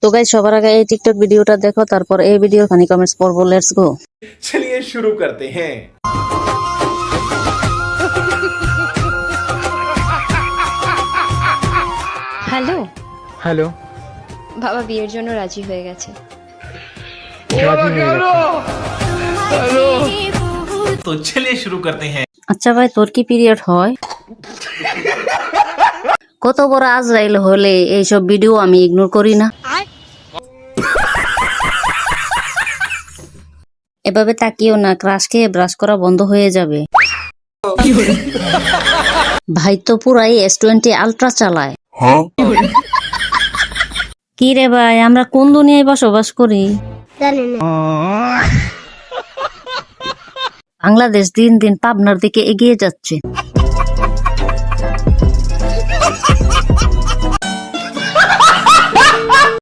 তো গাইস সবার আগে এই টিকটক ভিডিওটা দেখো, তারপর এই ভিডিওর খানি কমেন্টস পড়বো। Let's go. चलिए शुरू करते हैं। Hello hello. বাবা বিয়ের জন্য রাজি হয়ে গেছে। तो चलिए शुरू करते हैं। আচ্ছা ভাই, তোর কি পিরিয়ড হয়? কত বড় আজরাইল হলে এইসব ভিডিও আমি ইগনোর করি না। এভাবে তাকিও না, ক্রাশ খেয়ে ব্রাশ করা বন্ধ হয়ে যাবে। ভাই তো পুরাই S20 আলট্রা চালায়। কি রে ভাই, আমরা কোন দুনিয়ায় বসবাস করি? বাংলাদেশ দিন দিন পাবনার দিকে এগিয়ে যাচ্ছে।